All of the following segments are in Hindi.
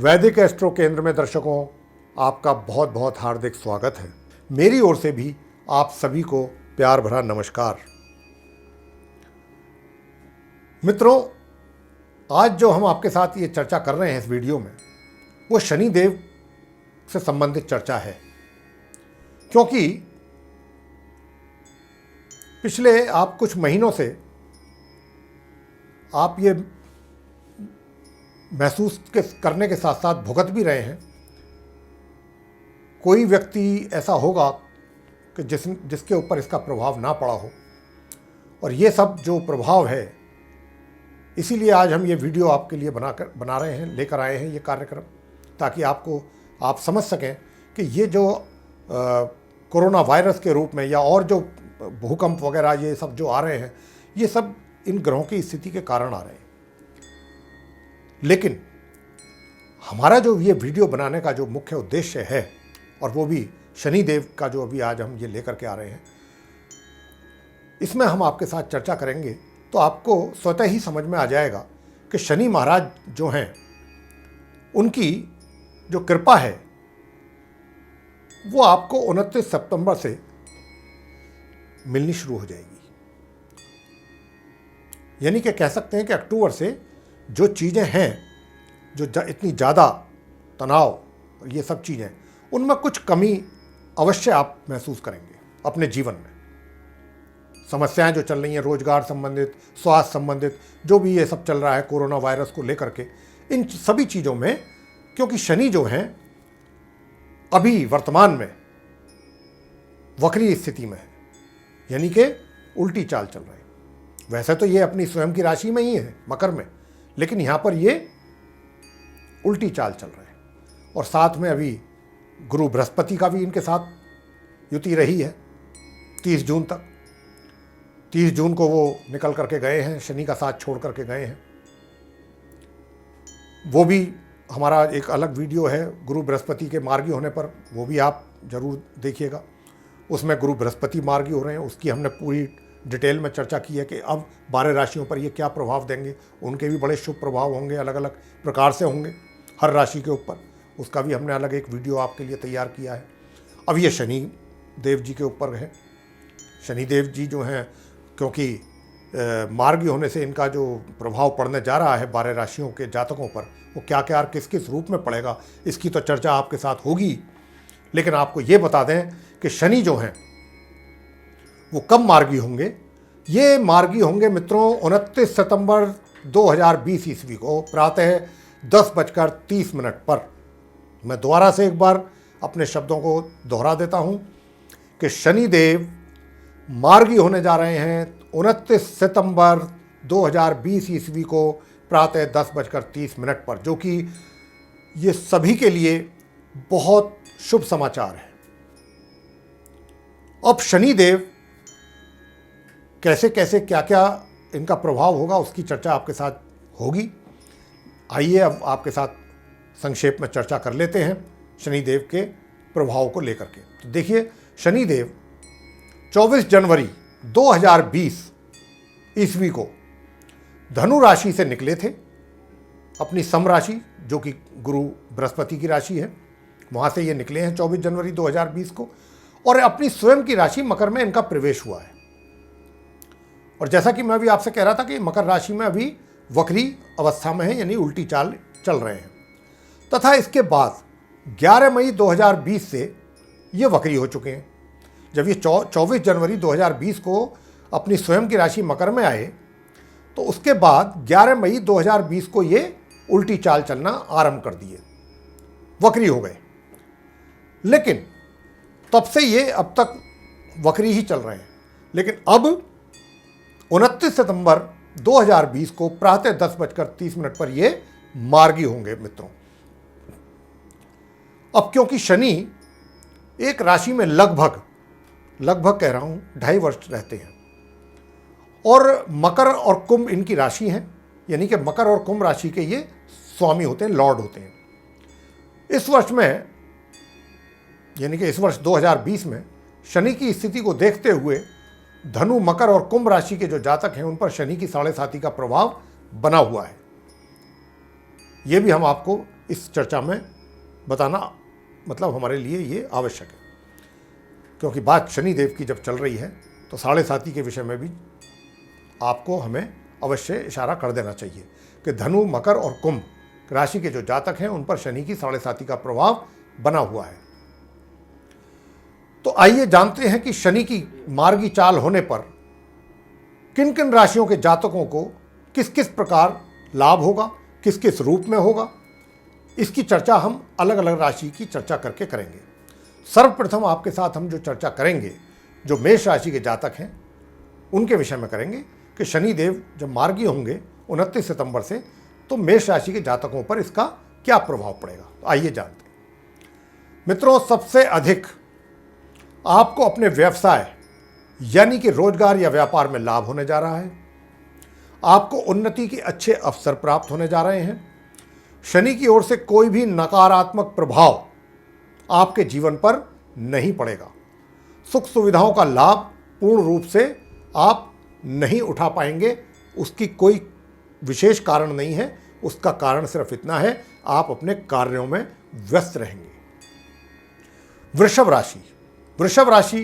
वैदिक एस्ट्रो केंद्र में दर्शकों, आपका बहुत बहुत हार्दिक स्वागत है। मेरी ओर से भी आप सभी को प्यार भरा नमस्कार। मित्रों, आज जो हम आपके साथ ये चर्चा कर रहे हैं इस वीडियो में, वो शनि देव से संबंधित चर्चा है। क्योंकि पिछले आप कुछ महीनों से आप ये महसूस करने के साथ साथ भुगत भी रहे हैं। कोई व्यक्ति ऐसा होगा कि जिसके ऊपर इसका प्रभाव ना पड़ा हो, और ये सब जो प्रभाव है, इसीलिए आज हम ये वीडियो आपके लिए बना रहे हैं, लेकर आए हैं ये कार्यक्रम, ताकि आप समझ सकें कि ये जो कोरोना वायरस के रूप में या और जो भूकंप वगैरह ये सब जो आ रहे हैं, ये सब इन ग्रहों की स्थिति के कारण आ रहे हैं। लेकिन हमारा जो ये वीडियो बनाने का जो मुख्य उद्देश्य है, और वो भी शनि देव का जो अभी आज हम ये लेकर के आ रहे हैं, इसमें हम आपके साथ चर्चा करेंगे तो आपको स्वतः ही समझ में आ जाएगा कि शनि महाराज जो हैं, उनकी जो कृपा है वो आपको 29 सितंबर से मिलनी शुरू हो जाएगी। यानी कि कह सकते हैं कि अक्टूबर से जो चीज़ें हैं, जो इतनी ज़्यादा तनाव और ये सब चीज़ें, उनमें कुछ कमी अवश्य आप महसूस करेंगे अपने जीवन में। समस्याएं जो चल रही हैं रोजगार संबंधित, स्वास्थ्य संबंधित, जो भी ये सब चल रहा है कोरोना वायरस को लेकर के, इन सभी चीज़ों में, क्योंकि शनि जो हैं अभी वर्तमान में वक्री स्थिति में है, यानी कि उल्टी चाल चल रही है। वैसे तो ये अपनी स्वयं की राशि में ही है, मकर में, लेकिन यहाँ पर ये उल्टी चाल चल रहे हैं। और साथ में अभी गुरु बृहस्पति का भी इनके साथ युति रही है 30 जून तक। 30 जून को वो निकल करके गए हैं, शनि का साथ छोड़ करके गए हैं। वो भी हमारा एक अलग वीडियो है गुरु बृहस्पति के मार्गी होने पर, वो भी आप जरूर देखिएगा। उसमें गुरु बृहस्पति मार्गी हो रहे हैं, उसकी हमने पूरी डिटेल में चर्चा की है कि अब 12 राशियों पर ये क्या प्रभाव देंगे। उनके भी बड़े शुभ प्रभाव होंगे, अलग अलग प्रकार से होंगे हर राशि के ऊपर। उसका भी हमने अलग एक वीडियो आपके लिए तैयार किया है। अब ये शनि देव जी के ऊपर है। शनि देव जी जो हैं, क्योंकि मार्गी होने से इनका जो प्रभाव पड़ने जा रहा है 12 राशियों के जातकों पर, वो क्या क्या किस किस रूप में पड़ेगा, इसकी तो चर्चा आपके साथ होगी। लेकिन आपको ये बता दें कि शनि जो हैं वो कब मार्गी होंगे। ये मार्गी होंगे मित्रों 29 सितंबर 2020 ईस्वी को प्रातः 10:30 पर। मैं दोबारा से एक बार अपने शब्दों को दोहरा देता हूं कि शनि देव मार्गी होने जा रहे हैं 29 सितंबर 2020 ईस्वी को प्रातः 10:30 पर, जो कि ये सभी के लिए बहुत शुभ समाचार है। अब शनि देव कैसे कैसे क्या क्या इनका प्रभाव होगा, उसकी चर्चा आपके साथ होगी। आइए अब आपके साथ संक्षेप में चर्चा कर लेते हैं शनि देव के प्रभाव को लेकर के। तो देखिए, शनि देव 24 जनवरी 2020 ईस्वी को धनु राशि से निकले थे, अपनी सम राशि जो कि गुरु बृहस्पति की राशि है, वहाँ से ये निकले हैं 24 जनवरी 2020 को, और अपनी स्वयं की राशि मकर में इनका प्रवेश हुआ है। और जैसा कि मैं अभी आपसे कह रहा था कि मकर राशि में अभी वक्री अवस्था में है, यानी उल्टी चाल चल रहे हैं। तथा इसके बाद 11 मई 2020 से ये वक्री हो चुके हैं। जब ये 24 जनवरी 2020 को अपनी स्वयं की राशि मकर में आए, तो उसके बाद 11 मई 2020 को ये उल्टी चाल चलना आरंभ कर दिए, वक्री हो गए। लेकिन तब से ये अब तक वक्री ही चल रहे हैं। लेकिन अब 29 सितंबर 2020 को प्रातः 10:30 पर ये मार्गी होंगे मित्रों। अब क्योंकि शनि एक राशि में लगभग कह रहा हूं 2.5 वर्ष रहते हैं, और मकर और कुंभ इनकी राशि हैं, यानी कि मकर और कुंभ राशि के ये स्वामी होते हैं, लॉर्ड होते हैं। इस वर्ष में, यानी कि इस वर्ष 2020 में शनि की स्थिति को देखते हुए धनु, मकर और कुंभ राशि के जो जातक हैं उन पर शनि की 7.5 का प्रभाव बना हुआ है। ये भी हम आपको इस चर्चा में बताना मतलब हमारे लिए ये आवश्यक है, क्योंकि बात शनिदेव की जब चल रही है तो साढ़े साथी के विषय में भी आपको हमें अवश्य इशारा कर देना चाहिए कि धनु, मकर और कुंभ राशि के जो जातक हैं उन पर शनि की साढ़े साथी का प्रभाव बना हुआ है। तो आइए जानते हैं कि शनि की मार्गी चाल होने पर किन किन राशियों के जातकों को किस किस प्रकार लाभ होगा, किस किस रूप में होगा। इसकी चर्चा हम अलग अलग राशि की चर्चा करके करेंगे। सर्वप्रथम आपके साथ हम जो चर्चा करेंगे, जो मेष राशि के जातक हैं उनके विषय में करेंगे कि शनिदेव जब मार्गी होंगे 29 सितंबर से, तो मेष राशि के जातकों पर इसका क्या प्रभाव पड़ेगा। तो आइए जानते हैं। मित्रों, सबसे अधिक आपको अपने व्यवसाय यानी कि रोजगार या व्यापार में लाभ होने जा रहा है। आपको उन्नति के अच्छे अवसर प्राप्त होने जा रहे हैं। शनि की ओर से कोई भी नकारात्मक प्रभाव आपके जीवन पर नहीं पड़ेगा। सुख सुविधाओं का लाभ पूर्ण रूप से आप नहीं उठा पाएंगे। उसकी कोई विशेष कारण नहीं है, उसका कारण सिर्फ इतना है, आप अपने कार्यों में व्यस्त रहेंगे। वृषभ राशि, वृषभ राशि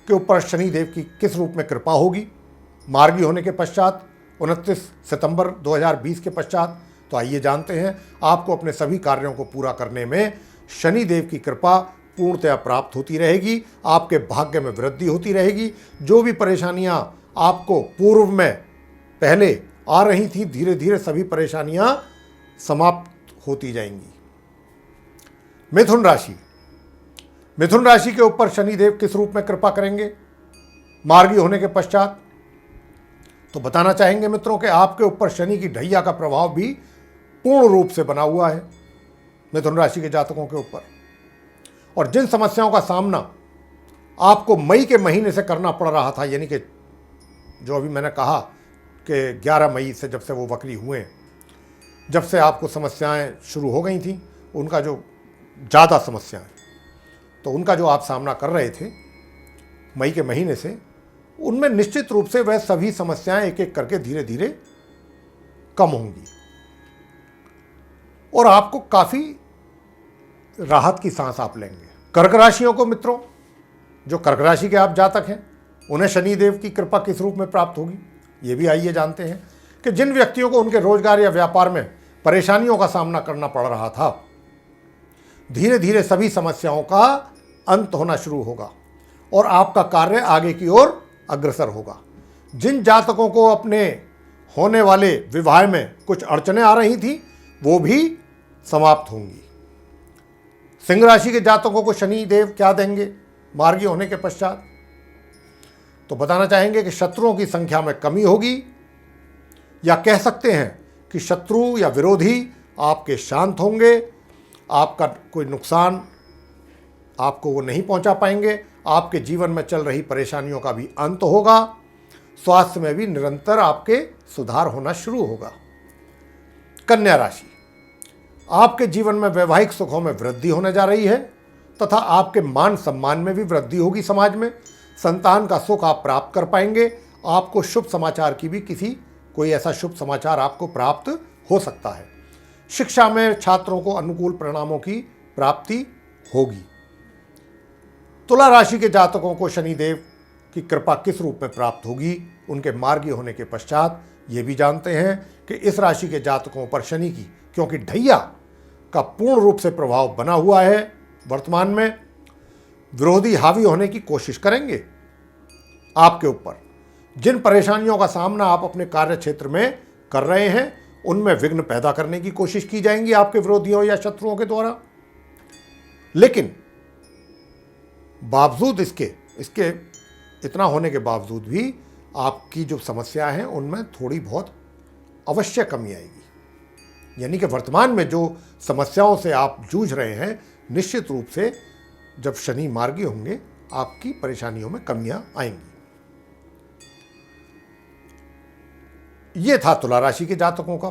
के ऊपर शनिदेव की किस रूप में कृपा होगी मार्गी होने के पश्चात 29 सितंबर 2020 के पश्चात। तो आइए जानते हैं। आपको अपने सभी कार्यों को पूरा करने में शनिदेव की कृपा पूर्णतया प्राप्त होती रहेगी। आपके भाग्य में वृद्धि होती रहेगी। जो भी परेशानियां आपको पूर्व में पहले आ रही थी, धीरे धीरे सभी परेशानियां समाप्त होती जाएंगी। मिथुन राशि, मिथुन राशि के ऊपर शनिदेव किस रूप में कृपा करेंगे मार्गी होने के पश्चात। तो बताना चाहेंगे मित्रों कि आपके ऊपर शनि की ढैया का प्रभाव भी पूर्ण रूप से बना हुआ है मिथुन राशि के जातकों के ऊपर। और जिन समस्याओं का सामना आपको मई के महीने से करना पड़ रहा था, यानी कि जो अभी मैंने कहा कि 11 मई से जब से वो वक्री हुए, जब से आपको समस्याएं शुरू हो गई थी, उनका जो ज़्यादा समस्याएं, तो उनका जो आप सामना कर रहे थे मई के महीने से, उनमें निश्चित रूप से वह सभी समस्याएं एक एक करके धीरे धीरे कम होंगी और आपको काफ़ी राहत की सांस आप लेंगे। कर्क राशियों को मित्रों, जो कर्क राशि के आप जातक हैं, उन्हें शनिदेव की कृपा किस रूप में प्राप्त होगी, ये भी आइए जानते हैं कि जिन व्यक्तियों को उनके रोजगार या व्यापार में परेशानियों का सामना करना पड़ रहा था, धीरे धीरे सभी समस्याओं का अंत होना शुरू होगा और आपका कार्य आगे की ओर अग्रसर होगा। जिन जातकों को अपने होने वाले विवाह में कुछ अड़चनें आ रही थी, वो भी समाप्त होंगी। सिंह राशि के जातकों को शनिदेव क्या देंगे मार्गी होने के पश्चात। तो बताना चाहेंगे कि शत्रुओं की संख्या में कमी होगी, या कह सकते हैं कि शत्रु या विरोधी आपके शांत होंगे। आपका कोई नुकसान आपको वो नहीं पहुंचा पाएंगे। आपके जीवन में चल रही परेशानियों का भी अंत होगा। स्वास्थ्य में भी निरंतर आपके सुधार होना शुरू होगा। कन्या राशि, आपके जीवन में वैवाहिक सुखों में वृद्धि होने जा रही है तथा आपके मान सम्मान में भी वृद्धि होगी। समाज में संतान का सुख आप प्राप्त कर पाएंगे। आपको शुभ समाचार की भी कोई ऐसा शुभ समाचार आपको प्राप्त हो सकता है। शिक्षा में छात्रों को अनुकूल परिणामों की प्राप्ति होगी। तुला राशि के जातकों को शनिदेव की कृपा किस रूप में प्राप्त होगी उनके मार्गी होने के पश्चात, ये भी जानते हैं कि इस राशि के जातकों पर शनि की, क्योंकि ढैया का पूर्ण रूप से प्रभाव बना हुआ है वर्तमान में, विरोधी हावी होने की कोशिश करेंगे आपके ऊपर। जिन परेशानियों का सामना आप अपने कार्य क्षेत्र में कर रहे हैं, उनमें विघ्न पैदा करने की कोशिश की जाएंगी आपके विरोधियों या शत्रुओं के द्वारा। लेकिन बावजूद इसके इतना होने के बावजूद भी आपकी जो समस्या है उनमें थोड़ी बहुत अवश्य कमी आएगी। यानी कि वर्तमान में जो समस्याओं से आप जूझ रहे हैं, निश्चित रूप से जब शनि मार्गी होंगे आपकी परेशानियों में कमियां आएंगी। ये था तुला राशि के जातकों का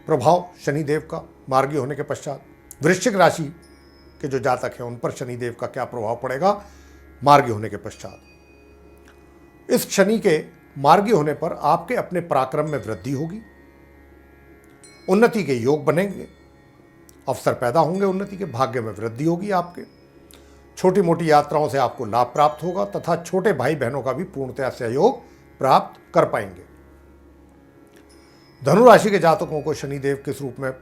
प्रभाव शनिदेव का मार्गी होने के पश्चात। वृश्चिक राशि के जो जातक हैं उन पर शनिदेव का क्या प्रभाव पड़ेगा मार्गी होने के पश्चात। इस शनि के मार्गी होने पर आपके अपने पराक्रम में वृद्धि होगी, उन्नति के योग बनेंगे। अवसर पैदा होंगे उन्नति के, भाग्य में वृद्धि होगी आपके, छोटी मोटी यात्राओं से आपको लाभ प्राप्त होगा तथा छोटे भाई बहनों का भी पूर्णतया सहयोग प्राप्त कर पाएंगे। धनु राशि के जातकों को शनिदेव किस रूप में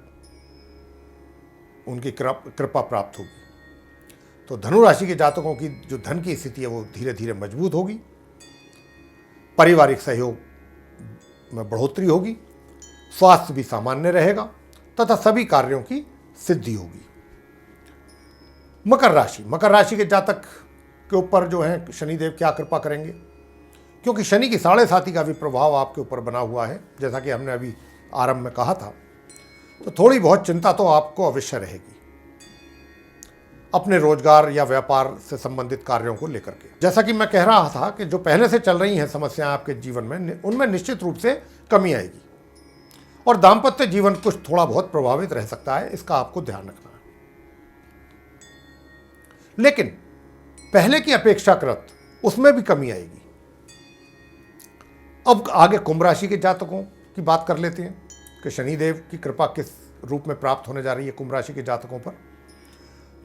उनकी कृपा प्राप्त होगी? तो धनु राशि के जातकों की जो धन की स्थिति है वो धीरे धीरे मजबूत होगी, पारिवारिक सहयोग में बढ़ोतरी होगी, स्वास्थ्य भी सामान्य रहेगा तथा सभी कार्यों की सिद्धि होगी। मकर राशि के जातक के ऊपर जो है शनिदेव क्या कृपा करेंगे? क्योंकि शनि की 7.5 का भी प्रभाव आपके ऊपर बना हुआ है, जैसा कि हमने अभी आरंभ में कहा था, तो थोड़ी बहुत चिंता तो आपको अवश्य रहेगी अपने रोजगार या व्यापार से संबंधित कार्यों को लेकर के। जैसा कि मैं कह रहा था कि जो पहले से चल रही हैं समस्याएं आपके जीवन में, उनमें निश्चित रूप से कमी आएगी और दाम्पत्य जीवन कुछ थोड़ा बहुत प्रभावित रह सकता है, इसका आपको ध्यान रखना है। लेकिन पहले की अपेक्षाकृत उसमें भी कमी आएगी। अब आगे कुंभ राशि के जातकों की बात कर लेते हैं कि शनिदेव की कृपा किस रूप में प्राप्त होने जा रही है कुंभ राशि के जातकों पर।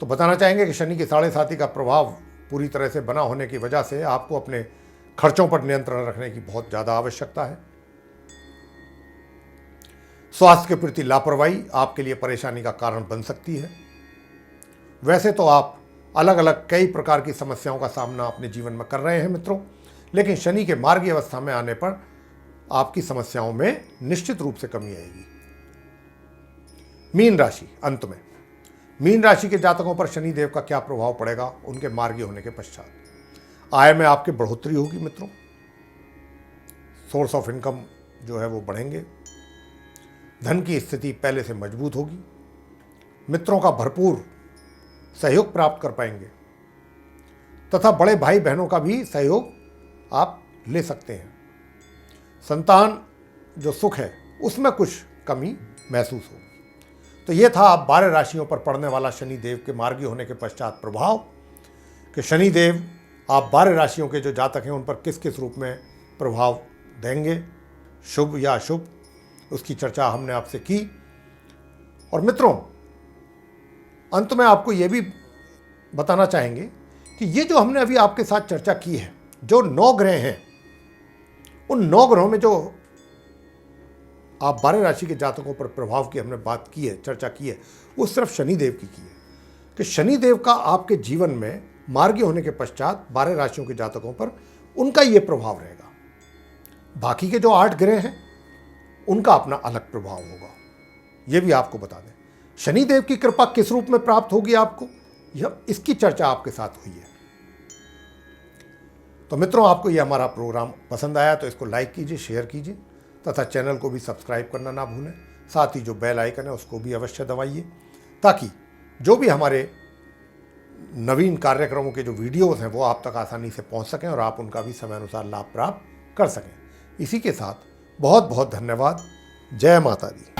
तो बताना चाहेंगे कि शनि की 7.5 का प्रभाव पूरी तरह से बना होने की वजह से आपको अपने खर्चों पर नियंत्रण रखने की बहुत ज़्यादा आवश्यकता है। स्वास्थ्य के प्रति लापरवाही आपके लिए परेशानी का कारण बन सकती है। वैसे तो आप अलग अलग कई प्रकार की समस्याओं का सामना अपने जीवन में कर रहे हैं मित्रों, लेकिन शनि के मार्गी अवस्था में आने पर आपकी समस्याओं में निश्चित रूप से कमी आएगी। मीन राशि, अंत में मीन राशि के जातकों पर शनिदेव का क्या प्रभाव पड़ेगा उनके मार्गी होने के पश्चात? आय में आपकी बढ़ोतरी होगी मित्रों, सोर्स ऑफ इनकम जो है वो बढ़ेंगे, धन की स्थिति पहले से मजबूत होगी, मित्रों का भरपूर सहयोग प्राप्त कर पाएंगे तथा बड़े भाई बहनों का भी सहयोग आप ले सकते हैं। संतान जो सुख है उसमें कुछ कमी महसूस होगी। तो ये था आप 12 राशियों पर पड़ने वाला शनिदेव के मार्गी होने के पश्चात प्रभाव कि शनिदेव आप 12 राशियों के जो जातक हैं उन पर किस किस रूप में प्रभाव देंगे, शुभ या अशुभ, उसकी चर्चा हमने आपसे की। और मित्रों, अंत में आपको ये भी बताना चाहेंगे कि ये जो हमने अभी आपके साथ चर्चा की है, जो 9 ग्रह हैं, उन 9 ग्रहों में जो आप 12 राशि के जातकों पर प्रभाव की हमने बात की है, चर्चा की है, वो सिर्फ शनिदेव की है कि शनिदेव का आपके जीवन में मार्गी होने के पश्चात 12 राशियों के जातकों पर उनका ये प्रभाव रहेगा। बाकी के जो 8 ग्रह हैं उनका अपना अलग प्रभाव होगा। ये भी आपको बता दें, शनिदेव की कृपा किस रूप में प्राप्त होगी आपको, यह इसकी चर्चा आपके साथ हुई है। तो मित्रों, आपको यह हमारा प्रोग्राम पसंद आया तो इसको लाइक कीजिए, शेयर कीजिए तथा चैनल को भी सब्सक्राइब करना ना भूलें। साथ ही जो बेल आइकन है उसको भी अवश्य दबाइए ताकि जो भी हमारे नवीन कार्यक्रमों के जो वीडियोस हैं वो आप तक आसानी से पहुंच सकें और आप उनका भी समय अनुसार लाभ प्राप्त कर सकें। इसी के साथ बहुत बहुत धन्यवाद। जय माता दी।